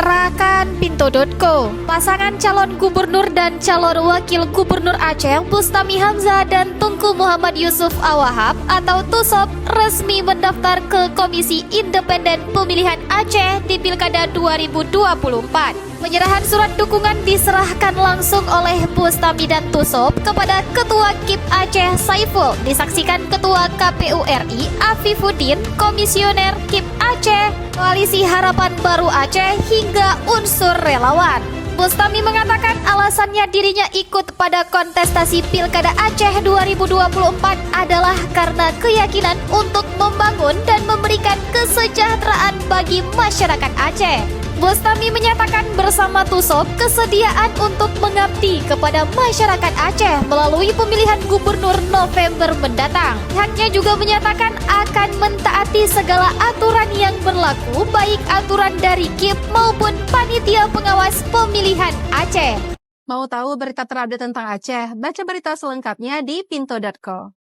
Gerakan Pintu.co. Pasangan calon gubernur dan calon wakil gubernur Aceh Bustami Hamzah dan Tunku Muhammad Yusuf Awahab atau TUSOP resmi mendaftar ke Komisi Independen Pemilihan Aceh di Pilkada 2024. Penyerahan surat dukungan diserahkan langsung oleh Bustami dan TUSOP kepada Ketua KIP Aceh Saiful, disaksikan Ketua KPU RI Afifuddin, Komisioner KIP Aceh, Koalisi Harapan Baru Aceh, hingga unsur relawan. Bustami mengatakan alasannya dirinya ikut pada kontestasi Pilkada Aceh 2024 adalah karena keyakinan untuk membangun dan memberikan kesejahteraan bagi masyarakat Aceh. Bustami menyatakan bersama TUSOP kesediaan untuk mengabdi kepada masyarakat Aceh melalui pemilihan gubernur November mendatang. Pihaknya juga menyatakan akan mentaati segala aturan yang berlaku, baik aturan dari KIP maupun Panitia Pengawas Pemilihan Aceh. Mau tahu berita terupdate tentang Aceh? Baca berita selengkapnya di pinto.co.